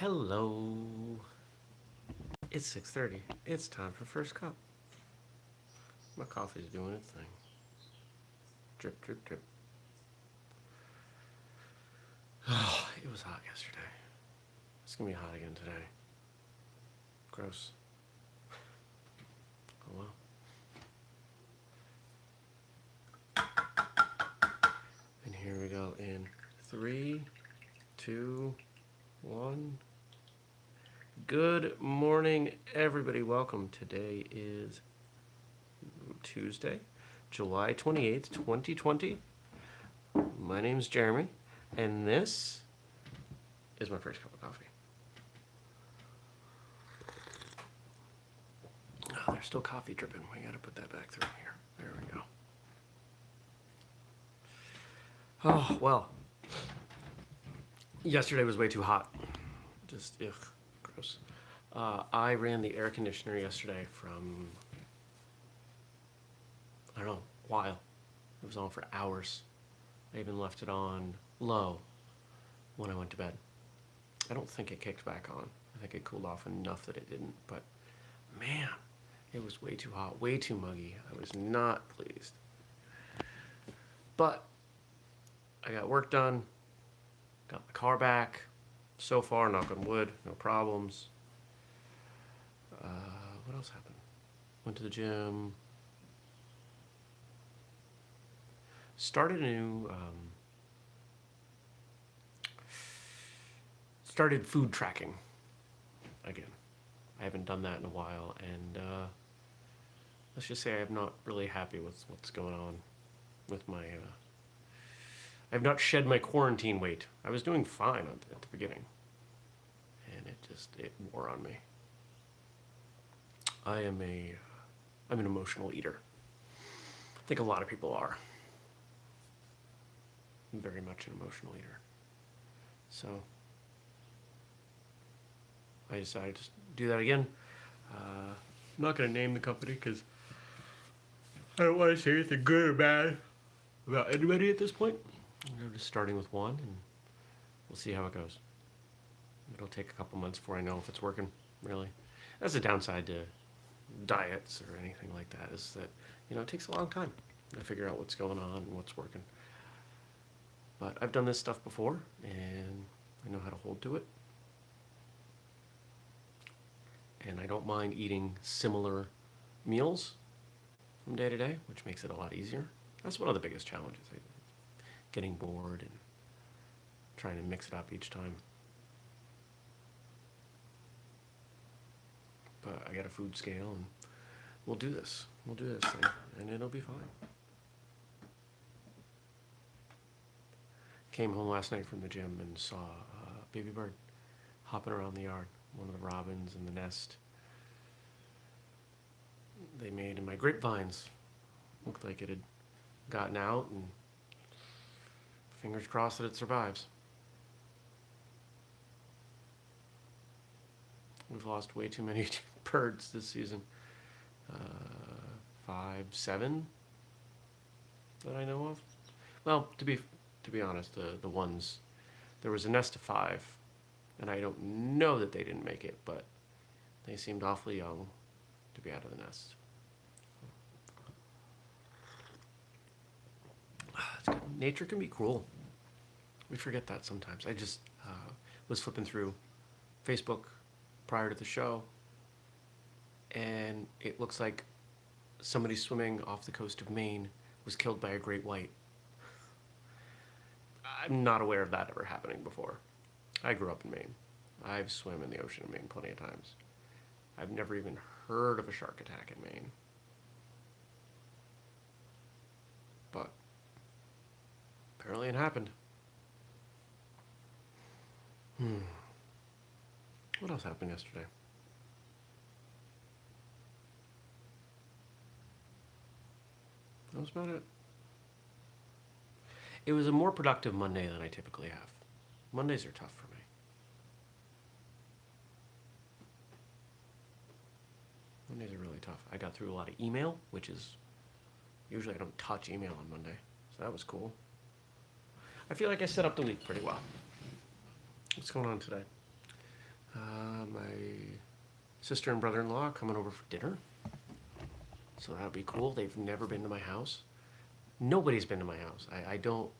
Hello. It's 6:30. It's time for first cup. My coffee's doing its thing. Drip, drip, drip. Oh, it was hot yesterday. It's gonna be hot again today. Gross. Oh well. And here we go in 3, 2, 1. Good morning, everybody. Welcome. Today is Tuesday, July 28th, 2020. My name's Jeremy, and this is my first cup of coffee. Oh, there's still coffee dripping. We gotta put that back through here. There we go. Oh, well. Yesterday was way too hot. Just, ugh, gross. I ran the air conditioner yesterday from, I don't know, a while. It was on for hours. I even left it on low when I went to bed. I don't think it kicked back on. I think it cooled off enough that it didn't, but man, it was way too hot, way too muggy. I was not pleased. But I got work done, got my car back. So far, knock on wood, no problems. What else happened? Went to the gym. Started a new, started food tracking again. I haven't done that in a while, and let's just say I'm not really happy with what's going on with my. I've not shed my quarantine weight. I was doing fine at the beginning, and it wore on me. I'm an emotional eater. I think a lot of people are. I'm very much an emotional eater. So I decided to do that again. I'm not going to name the company because I don't want to say anything good or bad about anybody at this point. I'm just starting with one, and we'll see how it goes. It'll take a couple months before I know if it's working, really. That's the downside to diets or anything like that, is that, it takes a long time to figure out what's going on and what's working. But I've done this stuff before, and I know how to hold to it. And I don't mind eating similar meals from day to day, which makes it a lot easier. That's one of the biggest challenges, getting bored and trying to mix it up each time. But I got a food scale, and we'll do this. We'll do this thing, and it'll be fine. Came home last night from the gym and saw a baby bird hopping around the yard. One of the robins in the nest they made in my grapevines. Looked like it had gotten out, and fingers crossed that it survives. We've lost way too many birds this season. 5, 7 that I know of. Well, to be honest, the ones, there was a nest of 5, and I don't know that they didn't make it, but they seemed awfully young to be out of the nest. Nature can be cruel. We forget that sometimes. I just was flipping through Facebook prior to the show, and it looks like somebody swimming off the coast of Maine was killed by a great white. I'm not aware of that ever happening before. I grew up in Maine. I've swum in the ocean in Maine plenty of times. I've never even heard of a shark attack in Maine. But apparently it happened. What else happened yesterday? That was about it. It was a more productive Monday than I typically have. Mondays are tough for me. Mondays are really tough. I got through a lot of email, which is, usually I don't touch email on Monday, so that was cool. I feel like I set up the week pretty well. What's going on today? My sister and brother-in-law are coming over for dinner. So that'll be cool. They've never been to my house. Nobody's been to my house. I don't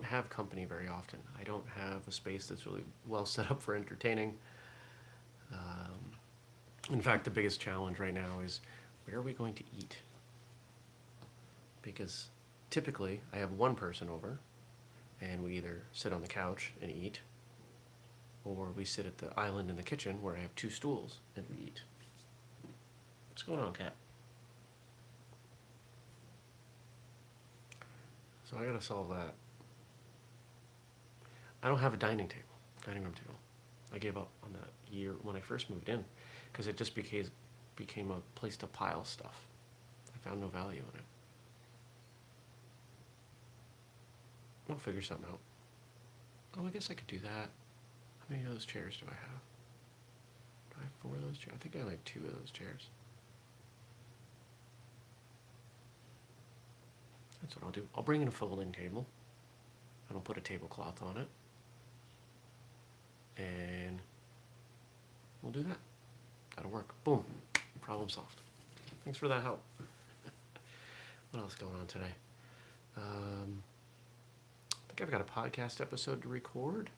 have company very often. I don't have a space that's really well set up for entertaining. In fact, the biggest challenge right now is where are we going to eat? Because typically I have one person over and we either sit on the couch and eat, or we sit at the island in the kitchen where I have two stools and we eat. What's going on, cat? So I gotta solve that. I don't have a dining room table. I gave up on that year when I first moved in because it just became a place to pile stuff. I found no value in it. I'll figure something out. Oh, I guess I could do that. How many of those chairs do I have? Do I have 4 of those chairs? I think I have like 2 of those chairs. That's what I'll do. I'll bring in a folding table. And I'll put a tablecloth on it. And we'll do that. That'll work. Boom. Problem solved. Thanks for that help. What else going on today? I think I've got a podcast episode to record.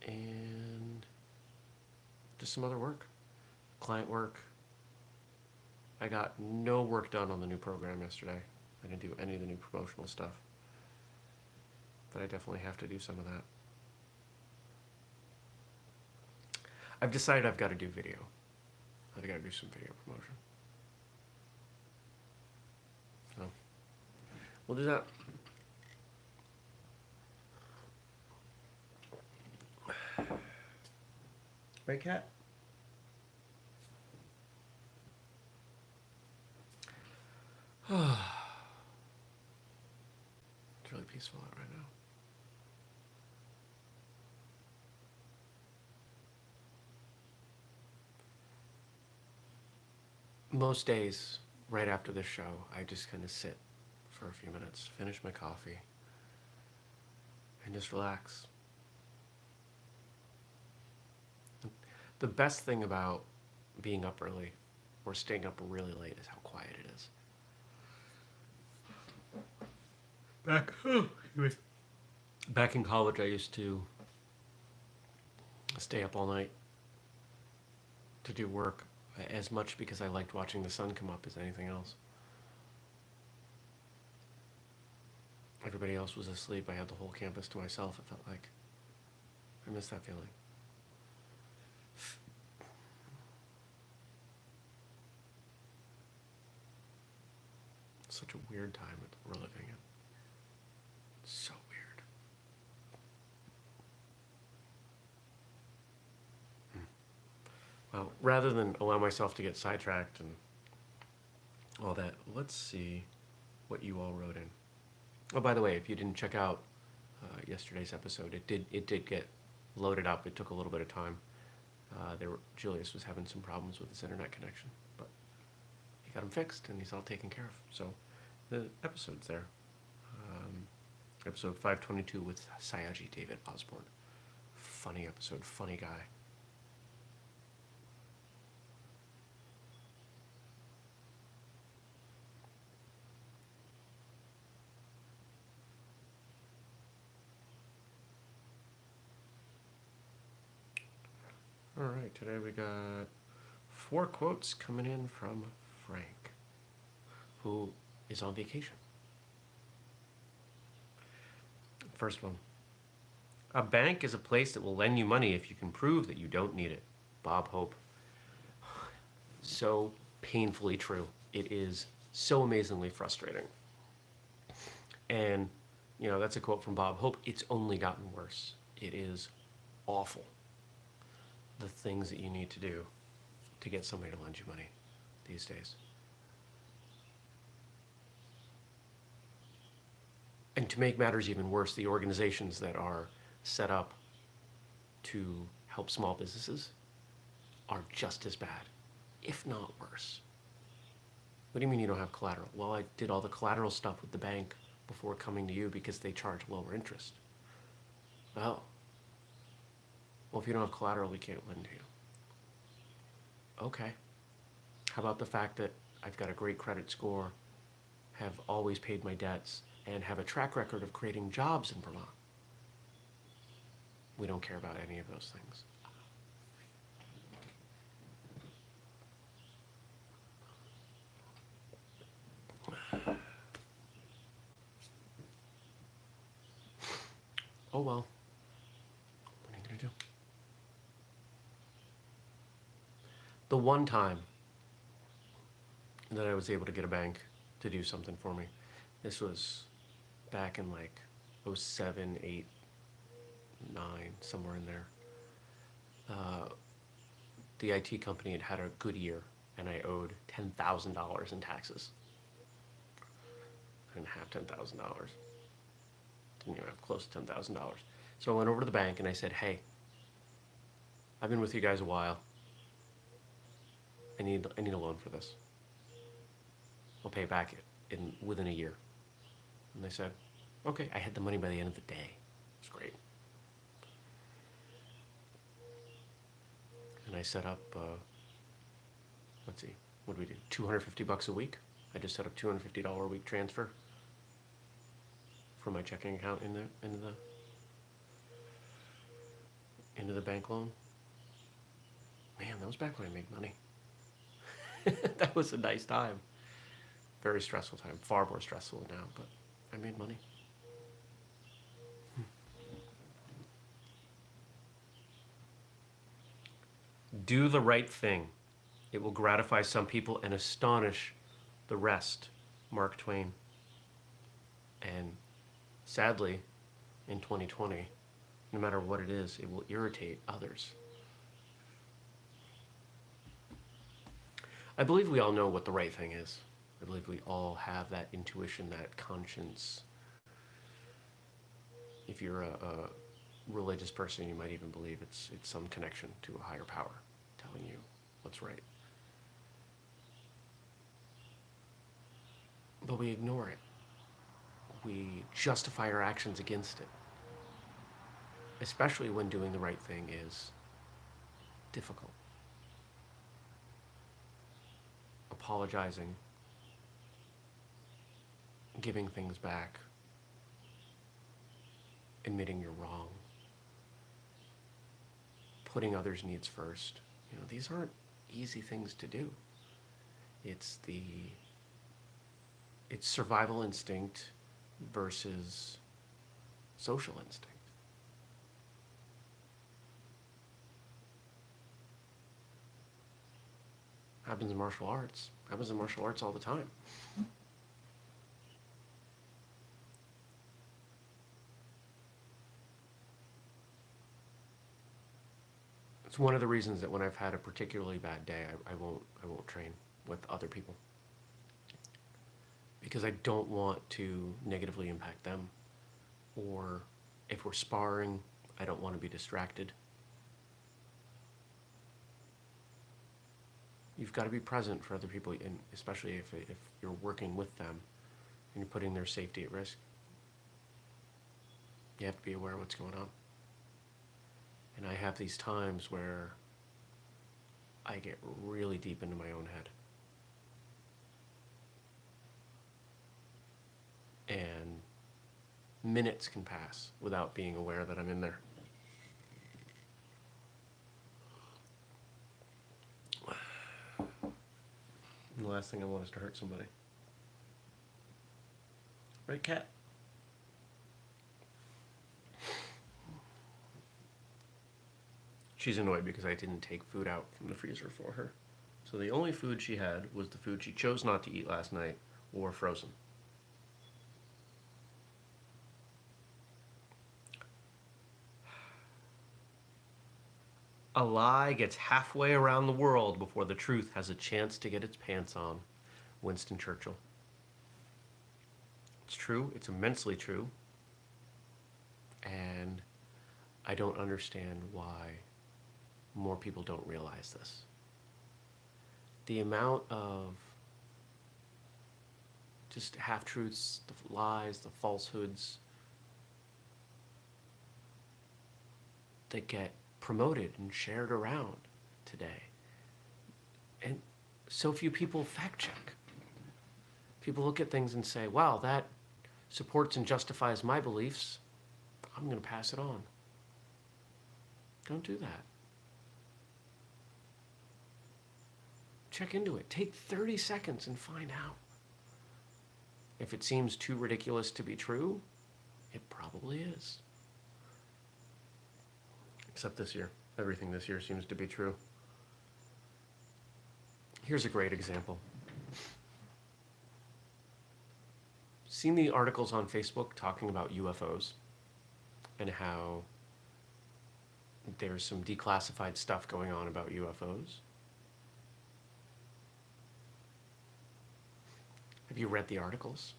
And just some other work. Client work. I got no work done on the new program yesterday. I didn't do any of the new promotional stuff. But I definitely have to do some of that. I've decided I've got to do video. I've got to do some video promotion. So, we'll do that. Right, cat? It's really peaceful out right now. Most days, right after this show, I just kind of sit for a few minutes, finish my coffee, and just relax. The best thing about being up early or staying up really late is how quiet it is. Back in college, I used to stay up all night to do work, as much because I liked watching the sun come up as anything else. Everybody else was asleep. I had the whole campus to myself. It felt like I miss that feeling. It's such a weird time that we're living in. So weird. Well, rather than allow myself to get sidetracked and all that, let's see what you all wrote in. Oh, by the way, if you didn't check out yesterday's episode, it did get loaded up. It took a little bit of time. Julius was having some problems with his internet connection, but he got them fixed and he's all taken care of. So the episode's there. Episode 522 with Sayaji David Osborne. Funny episode, funny guy. All right, today we got 4 quotes coming in from Frank, who is on vacation. First one. A bank is a place that will lend you money if you can prove that you don't need it. Bob Hope. So painfully true. It is so amazingly frustrating. And, that's a quote from Bob Hope. It's only gotten worse. It is awful. The things that you need to do to get somebody to lend you money these days. And to make matters even worse, the organizations that are set up to help small businesses are just as bad, if not worse. What do you mean you don't have collateral? Well, I did all the collateral stuff with the bank before coming to you because they charge lower interest. Well, Well, if you don't have collateral, we can't lend to you. Okay. How about the fact that I've got a great credit score, have always paid my debts, and have a track record of creating jobs in Vermont? We don't care about any of those things. Oh well. What are you gonna do? The one time that I was able to get a bank to do something for me, this was back in like '07, '08, '09, somewhere in there. The IT company had had a good year, and I owed $10,000 in taxes. I didn't have $10,000. Didn't even have close to $10,000. So I went over to the bank and I said, "Hey, I've been with you guys a while. I need a loan for this. I'll pay it back within a year." And they said, "Okay." I had the money by the end of the day. It was great. And I set up, let's see, what do we do? $250 a week. I just set up $250 a week transfer from my checking account into the bank loan. Man, that was back when I made money. That was a nice time. Very stressful time. Far more stressful now, but I made money. Do the right thing. It will gratify some people and astonish the rest. Mark Twain. And sadly, in 2020, no matter what it is, it will irritate others. I believe we all know what the right thing is. I believe we all have that intuition, that conscience. If you're a religious person, you might even believe it's some connection to a higher power telling you what's right. But we ignore it. We justify our actions against it, especially when doing the right thing is difficult. Apologizing, giving things back, admitting you're wrong, putting others' needs first. These aren't easy things to do. It's survival instinct versus social instinct. Happens in martial arts. Happens in martial arts all the time. It's one of the reasons that when I've had a particularly bad day, I won't train with other people, because I don't want to negatively impact them. Or if we're sparring, I don't want to be distracted. You've got to be present for other people, and especially if you're working with them and you're putting their safety at risk. You have to be aware of what's going on. And I have these times where I get really deep into my own head. And minutes can pass without being aware that I'm in there. And the last thing I want is to hurt somebody. Right, Cat? She's annoyed because I didn't take food out from the freezer for her. So the only food she had was the food she chose not to eat last night, or frozen. A lie gets halfway around the world before the truth has a chance to get its pants on. Winston Churchill. It's true. It's immensely true. And I don't understand why more people don't realize this. The amount of just half-truths, the lies, the falsehoods that get promoted and shared around today. And so few people fact check. People look at things and say, wow, that supports and justifies my beliefs. I'm going to pass it on. Don't do that. Check into it. Take 30 seconds and find out. If it seems too ridiculous to be true, it probably is. Except this year. Everything this year seems to be true. Here's a great example. Seen the articles on Facebook talking about UFOs and how there's some declassified stuff going on about UFOs? Have you read the articles?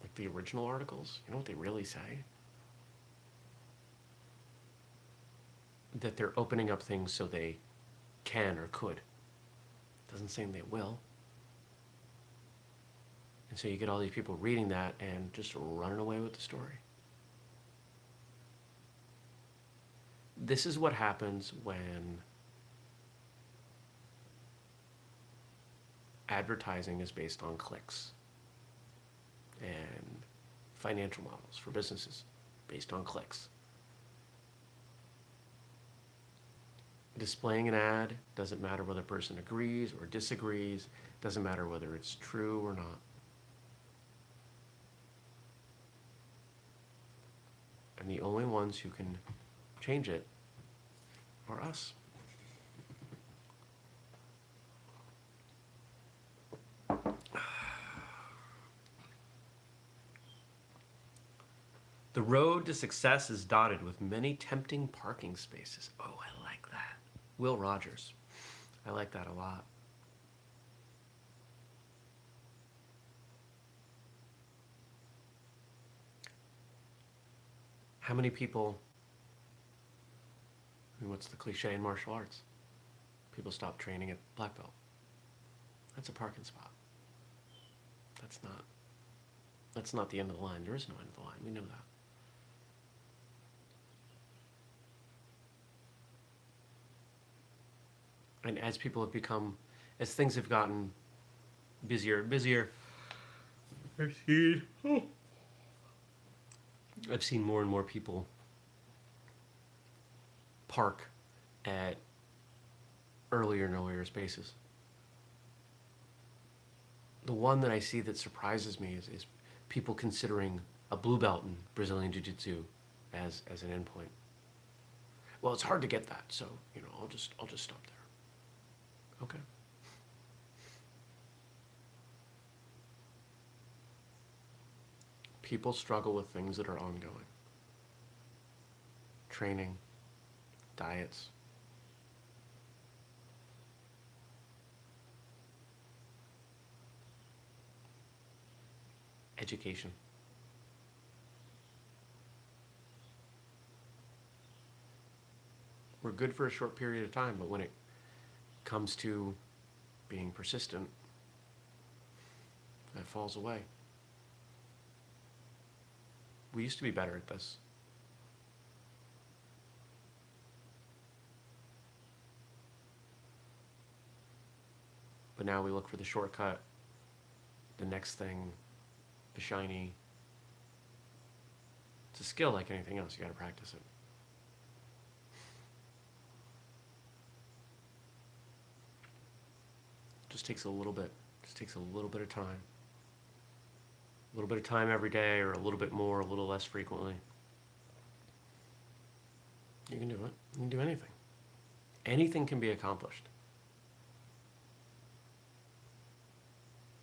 Like the original articles? You know what they really say? That they're opening up things so they can or could. Doesn't say they will. And so you get all these people reading that and just running away with the story. This is what happens when advertising is based on clicks and financial models for businesses based on clicks. Displaying an ad doesn't matter whether a person agrees or disagrees, doesn't matter whether it's true or not. And the only ones who can change it are us. The road to success is dotted with many tempting parking spaces. Oh, I like that. Will Rogers. I like that a lot. How many people, I mean, what's the cliche in martial arts? People stop training at black belt. That's a parking spot. That's not the end of the line. There is no end of the line. We know that. And as people have become, as things have gotten busier and busier, I've seen more and more people park at earlier and earlier spaces. The one that I see that surprises me is people considering a blue belt in Brazilian Jiu-Jitsu as an endpoint. Well, it's hard to get that, so I'll just stop there. Okay. People struggle with things that are ongoing. Training, diets. Education. We're good for a short period of time, but when it comes to being persistent, that falls away. We used to be better at this. But now we look for the shortcut, the next thing, the shiny. It's a skill like anything else. You got to practice it. Just takes a little bit. Just takes a little bit of time. A little bit of time every day, or a little bit more, a little less frequently. You can do it. You can do anything. Anything can be accomplished.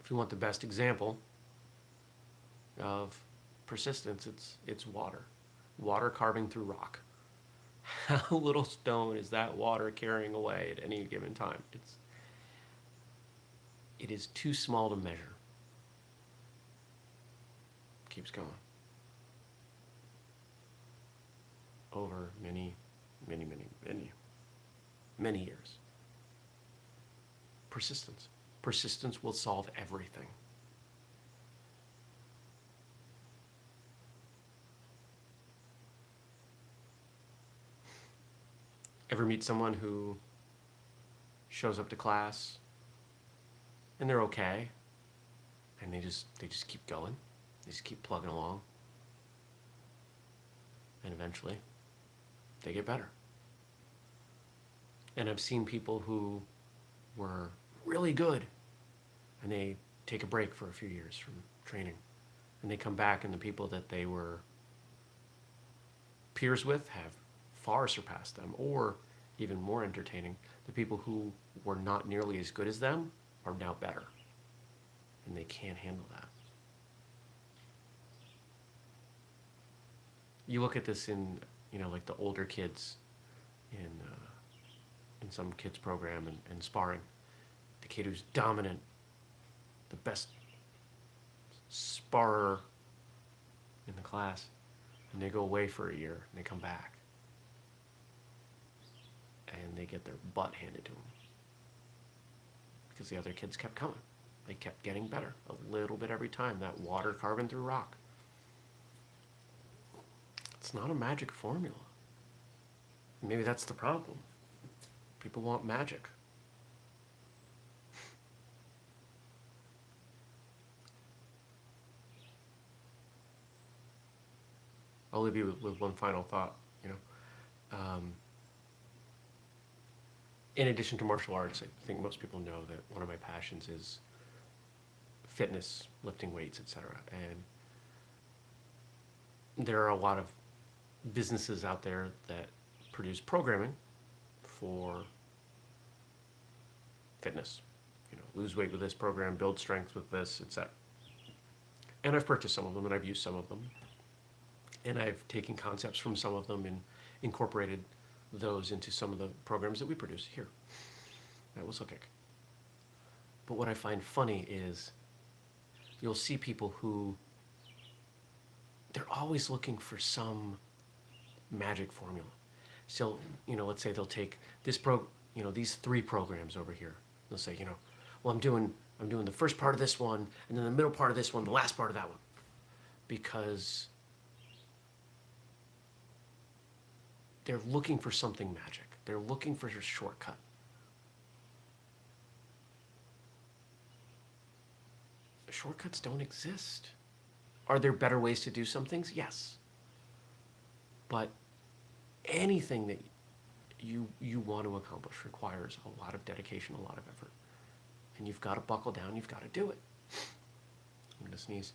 If you want the best example of persistence, it's water. Water carving through rock. How little stone is that water carrying away at any given time? It is too small to measure. Keeps going. Over many years. Persistence. Persistence will solve everything. Ever meet someone who shows up to class and they're okay, and they just keep going, they just keep plugging along, and eventually they get better. And I've seen people who were really good and they take a break for a few years from training, and they come back, and the people that they were peers with have far surpassed them, or even more entertaining, the people who were not nearly as good as them are now better, and they can't handle that. You look at this in, like the older kids in some kids program and sparring, the kid who's dominant, the best sparrer in the class, and they go away for a year and they come back and they get their butt handed to them because the other kids kept coming. They kept getting better a little bit every time, that water carving through rock. It's not a magic formula. Maybe that's the problem. People want magic. I'll leave you with one final thought. In addition to martial arts, I think most people know that one of my passions is fitness, lifting weights, etc. And there are a lot of businesses out there that produce programming for fitness. Lose weight with this program, build strength with this, etc. And I've purchased some of them, and I've used some of them. And I've taken concepts from some of them and incorporated those into some of the programs that we produce here at Whistlekick. But what I find funny is you'll see people who, they're always looking for some magic formula. So, let's say they'll take this these 3 programs over here. They'll say, well, I'm doing the first part of this one, and then the middle part of this one, the last part of that one. Because they're looking for something magic. They're looking for a shortcut. Shortcuts don't exist. Are there better ways to do some things? Yes. But anything that you want to accomplish requires a lot of dedication, a lot of effort. And you've got to buckle down, you've got to do it. I'm going to sneeze.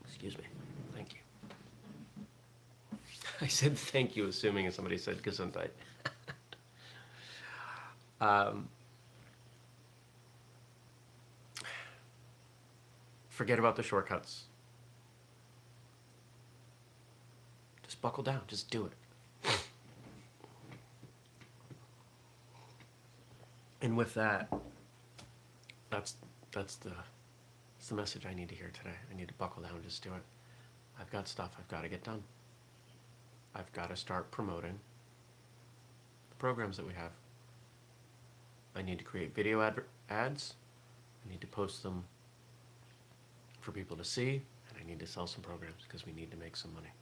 Excuse me. Thank you. I said thank you, assuming somebody said Gesundheit. Forget about the shortcuts. Just buckle down. Just do it. And with that, that's the message I need to hear today. I need to buckle down and just do it. I've got stuff I've got to get done. I've got to start promoting the programs that we have. I need to create video ads. I need to post them for people to see, and I need to sell some programs because we need to make some money.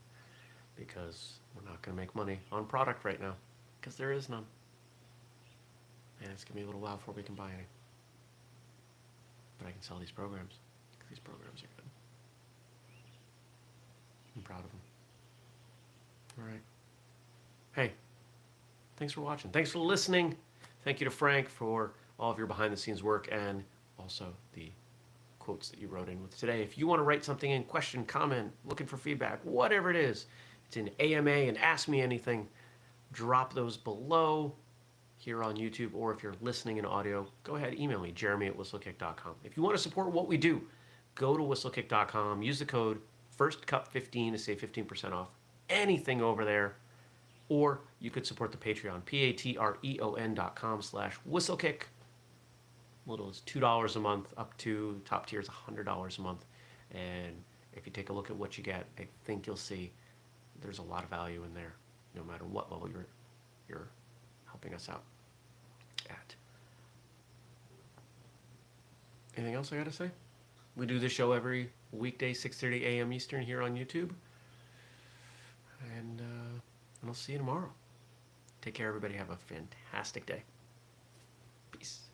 Because we're not going to make money on product right now because there is none. And it's going to be a little while before we can buy any. But I can sell these programs because these programs are good. I'm proud of them. All right. Hey, thanks for watching. Thanks for listening. Thank you to Frank for all of your behind-the-scenes work and also the quotes that you wrote in with today. If you want to write something in, question, comment, looking for feedback, whatever it is, it's in AMA and Ask Me Anything. Drop those below here on YouTube, or if you're listening in audio, go ahead, email me, jeremy@whistlekick.com. If you want to support what we do, go to whistlekick.com, use the code FIRSTCUP15 to save 15% off anything over there, or you could support the Patreon, patreon.com/whistlekick. Little as $2 a month, up to top tier is $100 a month. And if you take a look at what you get, I think you'll see there's a lot of value in there, no matter what level you're helping us out at. Anything else I gotta say? We do this show every weekday, 6:30 a.m. Eastern here on YouTube. and I'll see you tomorrow. Take care, everybody. Have a fantastic day. Peace.